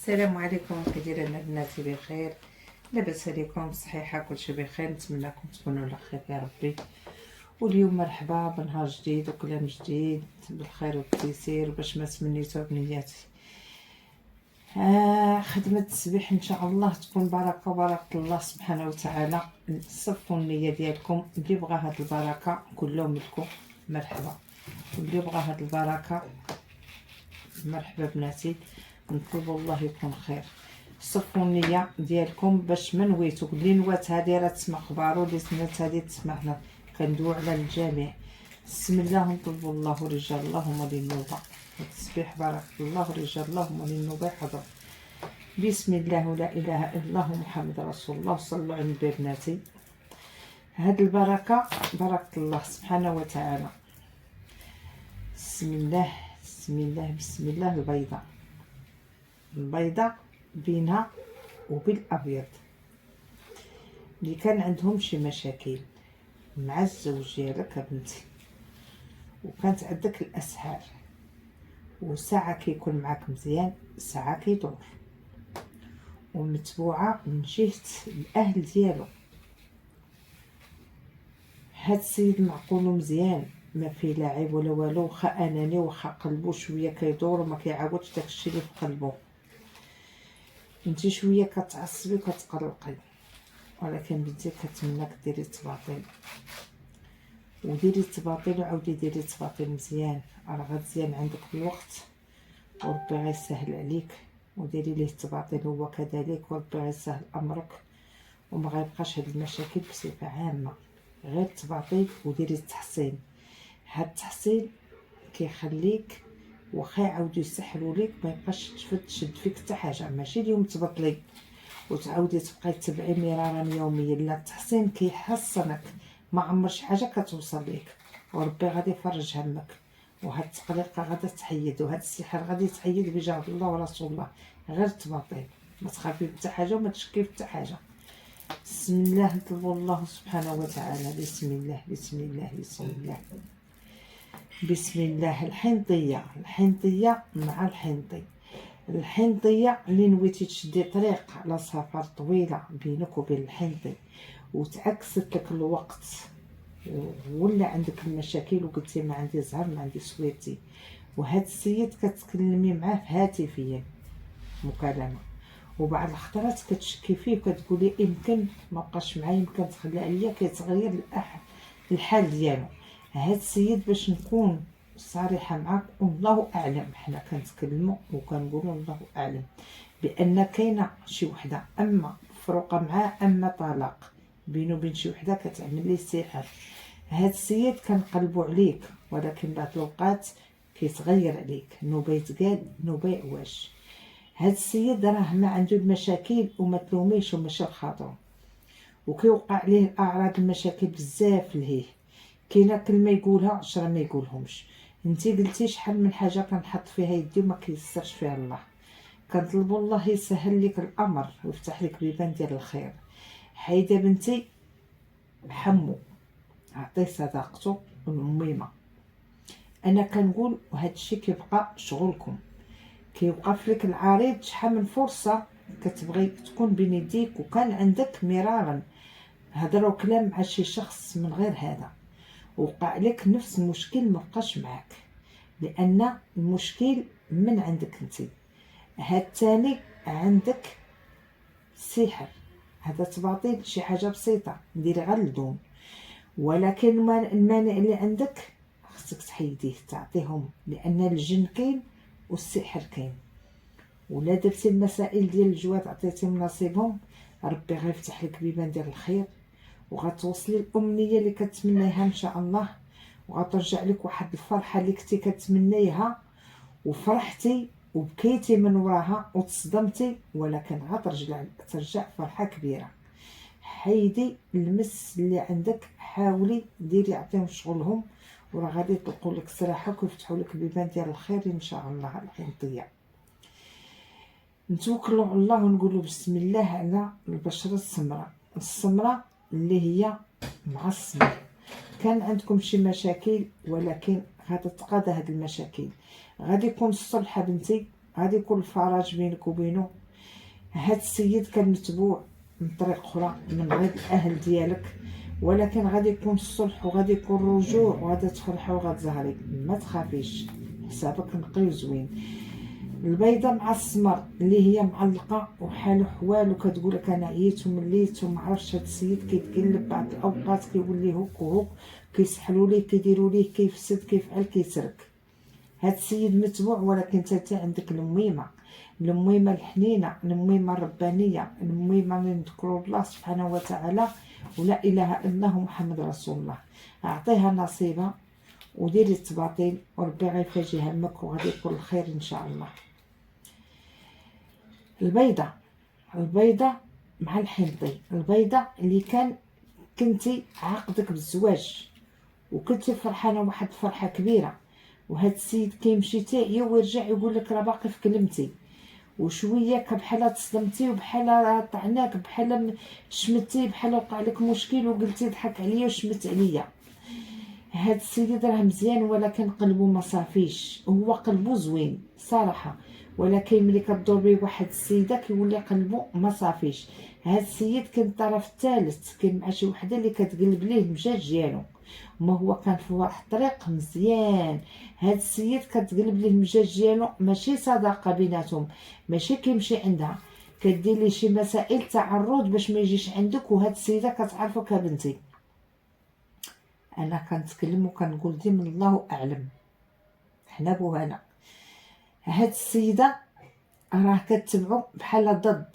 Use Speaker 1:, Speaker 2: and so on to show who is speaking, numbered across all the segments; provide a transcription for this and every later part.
Speaker 1: السلام عليكم، كي دايرين الناس بخير؟ لاباس عليكم؟ صحيحه كلشي بخير؟ نتمنىكم تكونوا على خير يا ربي. واليوم مرحبا بنهار جديد وكلام جديد بالخير والتيسير باش ما تمنيتو بنياتي. خدمه التسبيح ان شاء الله تكون بركه وبركه الله سبحانه وتعالى. صفوا النيه ديالكم، اللي بغى هاد البركه كله ملكو مرحبا، واللي بغى هاد البركه مرحبا بناتي. نطلب الله يكون خير. صفوا النيه ديالكم باش ما نويتو اللي نوات هادي راه تسمع خبارو، اللي سمعت هادي تسمع هنا. كندوي على الجميع. بسم الله نطلب الله رجال اللهم للنوبه التسبيح بارك الله رجال اللهم للنوبه حضر. بسم الله لا اله الا الله محمد رسول الله. صلوا على النبي بناتي. هاد البركه بركه الله سبحانه وتعالى. بسم الله بسم الله بسم الله. البيضة بينها وبالابيض اللي كان عندهم شي مشاكل مع الزوج ديالك بنتي، وكانت عندك الاسحار، وساعه كيكون معاك مزيان ساعه كيدور، ومتبوعه من جهه الاهل ديالو. هاد السيد معقول مزيان، ما فيه لا عيب ولا والو، واخا اناني واخا قلبو شويه كيدور وما كيعاودش داكشي اللي في قلبو. انتي شويه كتعصبي وكتقلقي، ولكن بنتي كتمناك ديري التباطيل، وديري التباطيل وعاودي ديري التباطيل مزيان، راه غتزيان عندك الوقت وربي غيسهل عليك. وديري ليه التباطيل هو كذلك وربي غيسهل امرك، وما غيبقاش هاد المشاكل بصفه عامه. غير التباطيل وديري التحصين. هاد التحصين كيخليك واخا يعاودو يسحلوا ليك ما يبقاش تشد فيك حتى حاجه. ماشي اليوم تبطلي وتعاودي تبقاي تبعي مرارا يوميا، لا، التحصين كيحصنك، ما عمر شي حاجه كتوصل ليك، وربي غادي يفرج همك. وهاد التقليقه غادي تحيد، وهاد السحر غادي يتحيد بجاه الله ورسول الله. غير التباطيل، ما تخافي حتى حاجه وما تشكي حتى حاجه. بسم الله نطلب الله سبحانه وتعالى. بسم الله بسم الله بسم الله بسم الله. الحنطيه مع الحنطي. الحنطيه اللي نويتي تشدي طريق على سفر طويله بينك وبين الحنطي، وتعكست لك الوقت، ولا عندك المشاكل وقلتي ما عندي زهر ما عندي سويتي، وهذا السيد كتكلمي معاه في هاتفيا مكالمه، وبعض الخطرات كتشكي فيه وكتقولي يمكن ما بقاش معايا، يمكن تخلى عليا، كيتغير الحال ديالو. هاد السيد باش نكون صريحه معاك والله اعلم، حنا كنتكلموا وكنقولوا الله اعلم بان كاينه شي وحده اما مفروقه معاه اما طلاق بينه وبين شي وحده كتعمل ليه السحر. هاد السيد كنقلبوا عليك، ولكن بعض الاوقات كيتغير عليك، نوبه يتقال نوبه يعواش. هاد السيد راه ما عنده المشاكل وما تلوميش وماشي الخاطر، وكيوقع عليه الاعراض المشاكل بزاف لهيه. كاينه كلمه يقولها 10 ما يقولهمش. انتي قلتي شحال من حاجه كنحط فيها يدي وما كيسرش فيها الله. كنطلبوا الله يسهل لك الامر ويفتح لك بيبان ديال الخير. حيده بنتي حمو، عطيه صداقته المهمه. انا كنقول وهذا الشيء كيبقى شغلكم، كيوقف لك العريض. شحال من فرصه كتبغي تكون بين يديك وكان عندك مرارا هضروا كلام مع شي شخص من غير هذا، وقع لك نفس المشكل ما بقاش معاك، لان المشكل من عندك انت. هاد الثاني عندك سحر، هذا تباطيل شي حاجه بسيطه نديري غير اللدوم، ولكن المانع اللي عندك خصك تحيديه تعطيهم، لان الجن كاين والسحر كاين. ولا درتي المسائل ديال الجواد عطيتيهم نصيبهم، ربي غيفتح لك بيبان ديال الخير، وغتوصلي الامنيه اللي كتمنيها ان شاء الله، وغترجع لك واحد الفرحه اللي كنتي كتمنيها وفرحتي وبكيتي من وراها وتصدمتي، ولكن ترجع فرحه كبيره. حيدي المس اللي عندك، حاولي ديري عطيهم شغلهم، وراه غادي يطلقوا لك سراحك ويفتحوا لك بيبان ديال الخير ان شاء الله. الحنطيه نتوكلوا على الله ونقولوا بسم الله على البشره السمراء اللي هي معصمه. كان عندكم شي مشاكل ولكن غادي تقاضى هاد المشاكل، غادي يكون الصلح بنتي غادي يكون الفراج بينك وبينه. هاد السيد كان متبوع من طريق اخرى من غير الاهل ديالك، ولكن غادي يكون الصلح وغادي يكون رجوع وغادي تفرحي وغتزهري. ما تخافيش، حسابك نقي وزوين. البيضه مع السمر اللي هي معلقه وحالو حوال وكتقول لك انا عييت ومليت وما عرفتش. هاد السيد كيتقلب بعض الاوقات كيولي هوك وهوك، كيسحلوا ليه كيديروا ليه كيفسد كيفعل كيسرك. هاد السيد متبوع، ولكن انت عندك الميمه، الميمه الحنينه، الميمه الربانيه، الميمه اللي نذكروا الله سبحانه وتعالى ولا اله الا الله محمد رسول الله. اعطيها نصيبها وديري التباطيل وربي غيفاجئ همك وغادي يكون الخير ان شاء الله. البيضه مع الحنطي، البيضه اللي كنتي عاقدك بالزواج وكنتي فرحانه واحد فرحه كبيره، وهاد السيد كيمشي تاعي ويرجع يقول لك راه باقي في كلمتي، وشويه بحال تصدمتي وبحال طعناك بحال شمتي بحال وقع لك مشكل وقلتي ضحك عليا وشمت عليا. هاد السيد راه مزيان ولكن قلبه ما صافيش. هو قلبه زوين صراحه، ولكن ملي كدور بيه واحد السيده كيولي قلبه ما صافيش. هاد السيد كان الطرف الثالث، كان مع شي وحده اللي كتقلب ليه المجاج ديالو، ما هو كان في واحد الطريق مزيان. هاد السيد كتقلب ليه المجاج ديالو، ماشي صداقه بيناتهم، ماشي كيمشي عندها كدير ليه شي مسائل تعرض باش ما يجيش عندك. وهاد السيده كتعرفك بنتي، انا كنتكلم وكنقول ديما الله اعلم، حنا بوهنا. هاد السيده راه كتبعو بحال ضد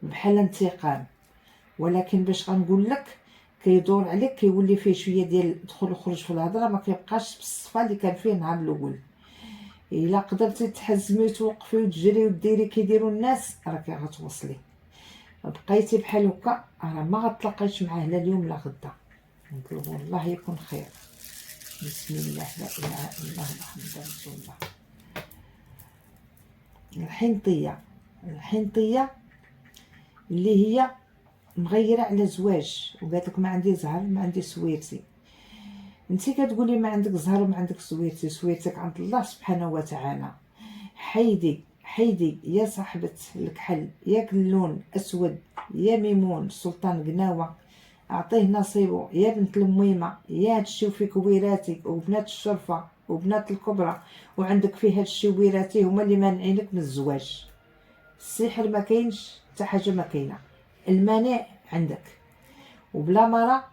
Speaker 1: بحال انتقام، ولكن باش غنقول لك كيدور عليك كيولي فيه شويه ديال دخول وخروج في الهضره، ما كيبقاش بالصفه اللي كان فيه نهار الاول. الا قدرتي تحزمي وتوقفي وتجري وديري كيديروا الناس راكي غتوصلي. بقيتي بحال هكا راه ما غتلاقيش معاه لا اليوم لا غدا. نطلبوا الله يكون خير. بسم الله لا اله الا الله محمد رسول الله. الحنطيه اللي هي مغيره على زواج وقالت لك ما عندي زهر ما عندي سويرتي. انت كتقولي ما عندك زهر وما عندك سويرتي، سويرتك عند الله سبحانه وتعالى. حيدي يا صاحبة الكحل، يا كلون اسود، يا ميمون سلطان قناوه، اعطيه نصيبه. يا بنت الميمه، يا هادشي في كويراتك وبنات الشرفه وبنات الكبرى وعندك فيه هادشي ويراتي هما اللي مانعينك من الزواج. السحر ما كاينش، حتى حاجه ما كاينه، المانع عندك. وبلا مرة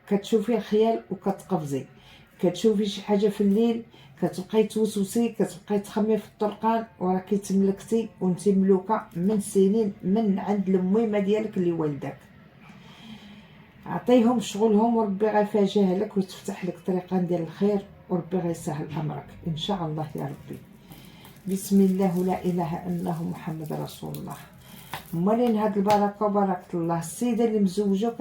Speaker 1: كتشوفي الخيال وكتقفزي، كتشوفي شي حاجه في الليل كتبقاي توسوسي، كتبقاي تخمي في الطرقان وراكي تملكتي وانتي ملوكه من سنين من عند الميمه ديالك اللي والدك. عطيهم شغلهم وربي غيفاجئها لك ويتفتح لك طريقان ديال الخير وربي غيسهل امرك ان شاء الله يا ربي. بسم الله لا اله الا الله محمد رسول الله. مالين هاد البركه وبركه الله. السيده اللي مزوجه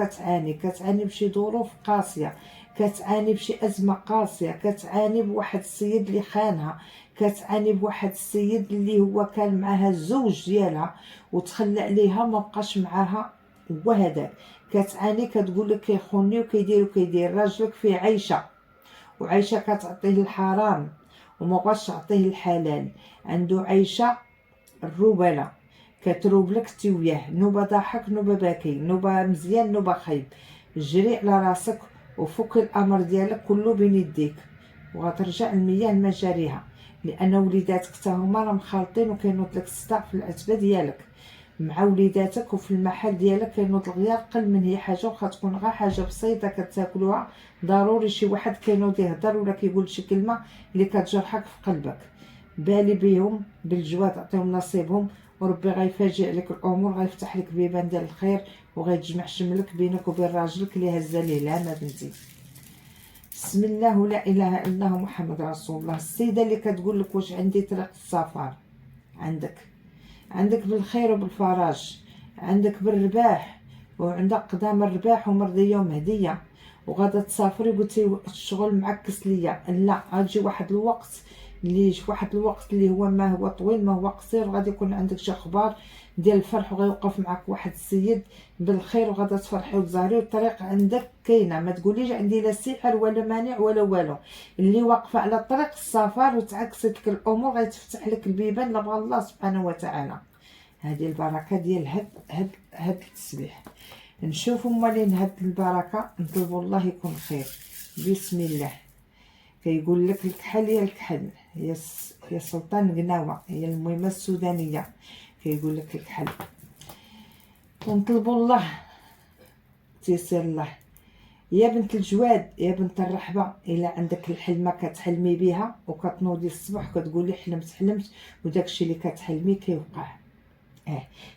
Speaker 1: كتعاني بشي ظروف قاسيه، كتعاني بشي ازمه قاسيه، كتعاني بواحد السيد اللي خانها، كتعاني بواحد السيد اللي هو كان معاها الزوج ديالها وتخلى عليها ما بقاش معاها هو هذاك. كتعاني كتقول لك كيخوني وكيدير راجلك فيه عيشه، وعيشه كتعطيه الحرام وما بغاش تعطيه الحلال. عنده عيشه الروبله كتروب لك تي وياه، نوبه ضاحك نوبه باكي، نوبه مزيان نوبه خايب. جري على راسك وفك الامر ديالك كله بين يديك وغترجع المياه لمجاريها، لان وليداتك حتى هما راه مخالطين وكينوض لك الصداع في العتبه ديالك مع وليداتك، وفي المحل ديالك كينوض الغيار قل من هي حاجه واخا تكون غير حاجه بسيطه كتاكلوها. ضروري شي واحد كينوض يهضر ولا كيقول شي كلمه اللي كتجرحك في قلبك. بالي بيهم بالجواد، عطيهم نصيبهم وربي غيفاجئ لك الامور، غيفتح لك بيبان ديال الخير وغيتجمع شملك بينك وبين راجلك اللي هزه ليه الهمه بنتي. بسم الله لا اله الا الله محمد رسول الله. السيده اللي كتقول لك واش عندي طريق السفر، عندك بالخير وبالفرج، عندك بالرباح وعندك قدام الرباح ومرضيه ومهديه، وغادا تسافري. قلتي الشغل معكس ليا، لا غتجي واحد الوقت اللي في واحد الوقت اللي هو ما هو طويل ما هو قصير، وغادي يكون عندك شي اخبار ديال الفرح، وغيوقف معك واحد السيد بالخير وغادا تفرحي وتزهري، والطريق عندك كاينه. ما تقوليش عندي لا سحر ولا مانع ولا والو. اللي واقفه على طريق السفر وتعكست لك الامور غيتفتح لك البيبان لا بغى الله سبحانه وتعالى. هذه البركه ديال هاد التسبيح. نشوفوا مالين هاد البركه، نطلبوا الله يكون خير. بسم الله. كيقول لك الكحل يا الكحل يا سلطان قناوه، هي المهمه السودانيه. كيقول لك الكحل، ونطلبوا الله تيسير الله. يا بنت الجواد يا بنت الرحبه، الا عندك الحلمه كتحلمي بها وكتنوضي الصبح كتقولي حلمت وداكشي اللي كتحلمي كيوقع.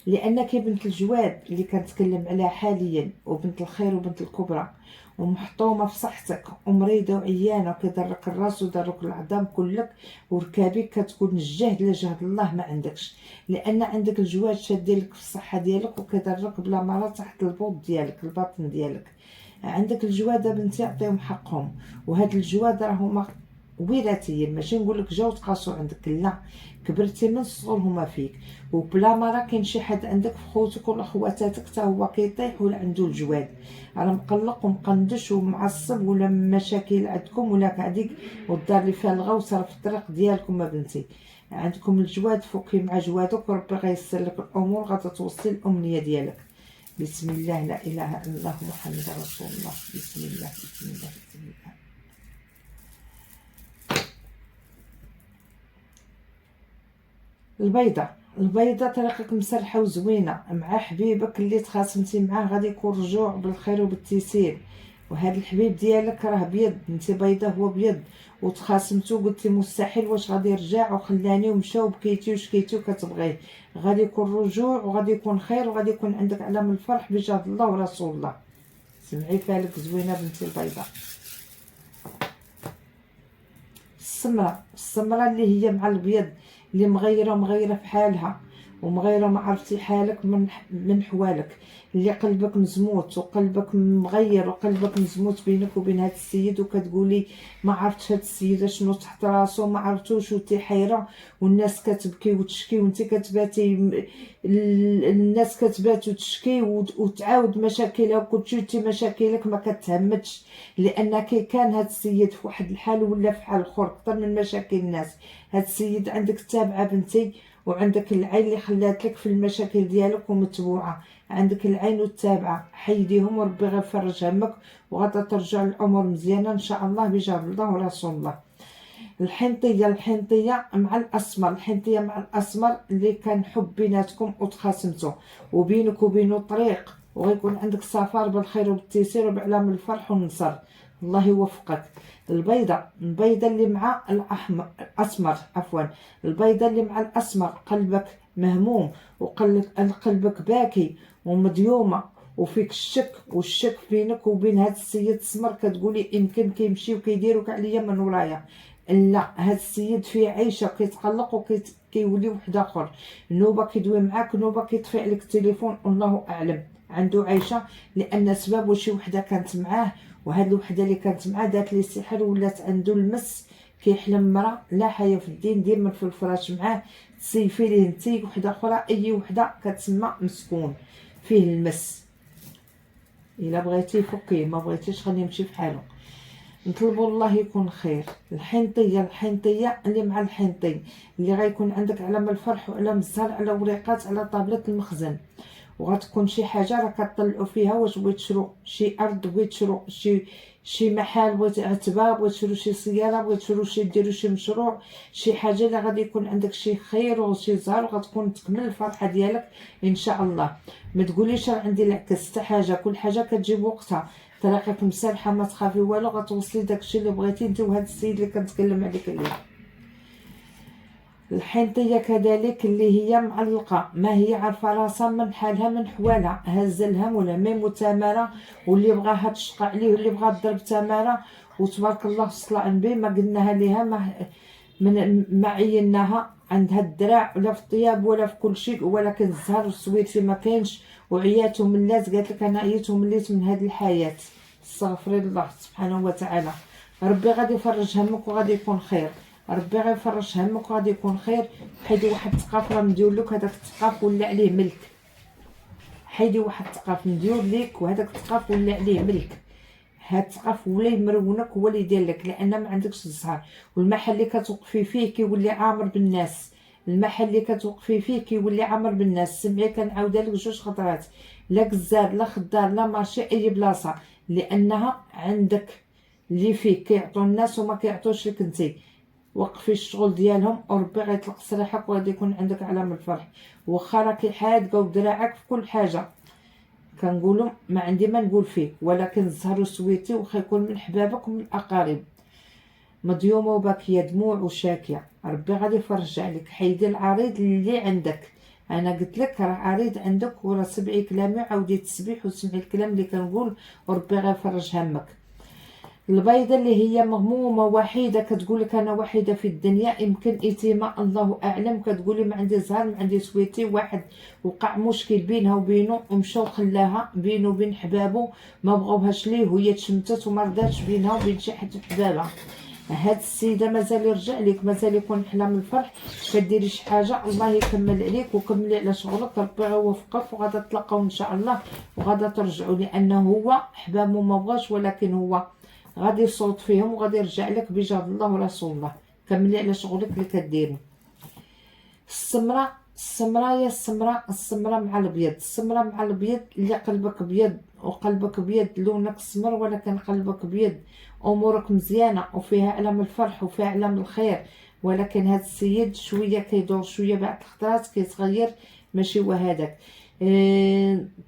Speaker 1: لانك يا بنت الجواد اللي كنتكلم عليها حاليا، وبنت الخير وبنت الكبرى، ومحطومه في صحتك ومريضه وعيانه وكيضرك الراس وضرك العظام كلك، وركابك كتكون الجهد لجهد الله ما عندكش، لان عندك الجواد شاديلك في الصحه ديالك وكيضرك بلا مرض تحت البوط ديالك الباطن ديالك. عندك الجواد بنتي عطيهم حقهم، وهاد الجواد راهما وراثيا، ماشي نقول لك جاو تقاسوا عندك، لا، كبرتي من الصغر هما فيك. وبلا ما راه كاين شي حد عندك في خوتك ولا خواتاتك حتى هو كيطيح ولا عنده الجواد، راه مقلق ومقندش ومعصب، ولا مشاكل عندكم ولا كعديك والدار اللي فالغه وصار في الطريق ديالكم. بنتي عندكم الجواد، فوقي مع جوادك وربي غيسر لك الامور، غادا توصلي الامنيه ديالك. بسم الله، لا اله الا الله محمد رسول الله. بسم الله بسم الله بسم الله. البيضة طريقك مسرحه وزوينه مع حبيبك اللي تخاصمتي معاه، غادي يكون رجوع بالخير وبالتيسير. وهذا الحبيب ديالك راه بيض، انت بيضه هو بيض، وتخاصمتو قلتي مستحيل واش غادي يرجع وخلاني ومشى وبكيتي وشكيتي وكتبغيه. غادي يكون رجوع وغادي يكون خير وغادي يكون عندك علام الفرح بجهد الله ورسول الله. سمعي فالك زوينه بنتي البيضه. السمرة اللي هي مع البيض، اللي مغيره في حالها ومغيره ما عرفتي حالك من حوالك، اللي قلبك مزموت وقلبك مغير وقلبك مزموت بينك وبين هذا السيد، وكتقولي ما عرفتش هذا السيد شنو تحت راسو، ما عرفتوش، وتي حيره، والناس كتبكي وتشكي وانت كتباتي، الناس كتبات وتشكي وتعاود مشاكلها وكلشي، وانت مشاكلك ما كتهمتش، لانك كان هذا السيد في واحد الحال ولا في حال اخر اكثر من مشاكل الناس. هذا السيد عندك تابعه بنتي، وعندك العين اللي خلات لك في المشاكل ديالك ومتبوعه، عندك العين والتابعه، حيديهم وربي غيفرج همك وغادا ترجع الامور مزيانه ان شاء الله بجاه الله ورسول الله. الحنطيه مع الاسمر اللي كان حب بيناتكم وتخاصمتوا وبينك وبينه طريق، وغيكون عندك سفر بالخير وبالتيسير وبعلام الفرح والنصر، الله يوفقك. البيضه اللي مع الاسمر، البيضه اللي مع الاسمر، قلبك مهموم وقلبك باكي ومديومه وفيك الشك، والشك بينك وبين هذا السيد السمر، كتقولي يمكن كيمشي وكيديروا كاع ليا من ورايا. لا، هذا السيد فيه عيشه كيتقلق وكيولي واحد اخر، نوبه كيدوي معاك، نوبه كيطفي عليك التليفون، الله اعلم عنده عيشه، لان سبب شي وحده كانت معاه، وهاد الوحده اللي كانت معاه دات لي سحر ولات عنده المس، كيحلم مرا لا حياه في الدين، ديما في الفراش معاه، تسيفي ليه نتي وحده اخرى، اي وحده كتسمى مسكون فيه المس. الا بغيتي فكيه، ما بغيتيش خليه يمشي في حاله. نطلبوا الله يكون خير. الحنطيه اللي مع الحنطي، اللي غيكون عندك علامه الفرح وعلامه الزهر على وريقات على طابله المخزن، وغتكون شي حاجه راه كطلعوا فيها، واش بغيت تشرو شي ارض، بغيت تشرو شي محل، بغيت عتبه، بغيت تشرو شي سياره، بغيت تشرو ديروا شي مشروع، شي حاجه اللي غادي يكون عندك شي خير وشي زهر، وغتكون تكمل الفرحه ديالك ان شاء الله. ما تقوليش راه عندي العكس، حتى حاجه كل حاجه كتجيب وقتها، طريقك مسرحه ما تخافي والو، غتوصلي داكشي اللي بغيتي انت وهذا السيد اللي كنتكلم عليك اليوم. الحنطيه كذلك اللي هي معلقه، ما هي عارفه راسها من حالها من حوالها، هز الهم ولا ميم تماره، واللي بغاها تشقى عليه واللي بغا تضرب تماره، وتبارك الله صلى النبي ما قلناها ليها، ما عيناها عندها الدراع ولا في الطياب ولا في كل شيء، ولكن الزهر والسويرتي ما كاينش، وعيات وملات، قالت لك انا عييت ومليت من هذه الحياه، استغفر الله سبحانه وتعالى. ربي غادي يفرج همك وغادي يكون خير. ربي غيفرج همك وغادي يكون خير. حيدي واحد الثقاف راه مدير لك، هذاك الثقاف ولا عليه ملك. حيدي واحد الثقاف مدير لك وهذاك الثقاف ولا عليه ملك. هاد الثقاف ولا يمرونك هو اللي يدير لك، لان ما عندكش الزهر. والمحل اللي كتوقفي فيه كيولي عامر بالناس. المحل اللي كتوقفي فيه كيولي عامر بالناس. سمعي كنعاودها لك جوج خطرات، لا كزار لا خضار لا مارشي اي بلاصه، لانها عندك اللي فيه كيعطوا الناس وما كيعطوش لك انتي. وقفي الشغل ديالهم وربي غيطلق سراحك وغادي يكون عندك علامه الفرح. واخا راكي حادقه ودراعك في كل حاجه كنقولوا ما عندي ما نقول فيك، ولكن الزهر وسويتي واخا يكون من حبابك ومن الاقارب. مضيومه وباكيه دموع وشاكيه، ربي غادي يفرج عليك. حيدي العريض اللي عندك. انا قلت لك راه عريض عندك، وراه سبعي كلامي عاودي تسبيح وسمعي الكلام اللي كنقول وربي غيفرج همك. البيضه اللي هي مغمومه وحيده كتقول لك انا وحيده في الدنيا، يمكن ايتما الله اعلم، كتقولي ما عندي زهر ما عندي سويتي. واحد وقع مشكل بينها وبينه ومشاو خلاها بينه وبين حبابه، ما بغاوهاش ليه وهي تشمتت وما رضاتش بينها وبين شي حد حبابها. هاد السيده مازال يرجع لك، مازال يكون حلم الفرح. كديري شي حاجه الله يكمل عليك وكملي على شغلك، ربي يوفقك وغادا تلاقاو ان شاء الله وغادا ترجعوا، لانه هو حبابه ما بغاش ولكن هو غادي يصوت فيهم وغادي يرجع لك بجهد الله ورسول الله. كملي على شغلك اللي كديري. السمراء مع الابيض. السمراء مع الابيض اللي قلبك ابيض وقلبك ابيض، لونك سمر ولكن قلبك ابيض، امورك مزيانه وفيها علم الفرح وفيها علم الخير. ولكن هذا السيد شويه كيدور شويه بعد الخطرات كيتغير، ماشي هو هذاك.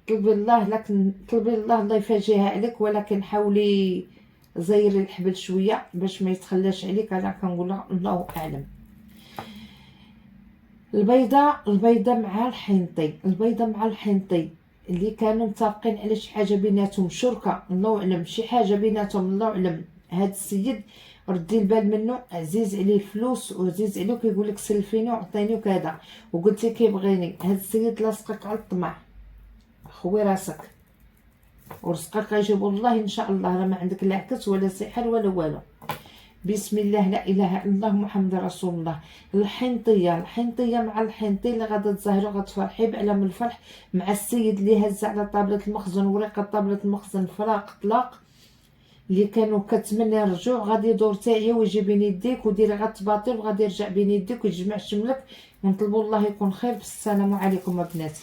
Speaker 1: طلبي الله، لكن طلبي الله يفاجئها عليك، ولكن حاولي زيري الحبل شويه باش ما يتخلاش عليك. انا كنقول الله اعلم. البيضه مع الحنطي. البيضه مع الحنطي اللي كانوا متفقين على شي حاجه بيناتهم، شركه الله اعلم، شي حاجه بيناتهم الله اعلم. هاد السيد ردي البال منه، عزيز عليه الفلوس وعزيز عليه كيقول لك سلفيني وعطيني وكذا، وقلتي كيبغيني. هاد السيد لاصقك على الطمع، خوي راسك ورزقك غيجيب والله ان شاء الله. راه ما عندك لا عكس ولا سحر ولا والو. بسم الله لا اله الا الله محمد رسول الله. الحنطيه مع الحنطي اللي غادا تزهري غتفرحي بعلم الفرح مع السيد اللي هز على طابله المخزن ورقه طابله المخزن فراق طلاق، اللي كانوا كتمنى الرجوع. غادي يدور تاعي ويجي بين يديك وديري غتباطل وغادي يرجع بين يديك ويجمع شملك، ونطلبوا الله يكون خير. السلام عليكم البنات.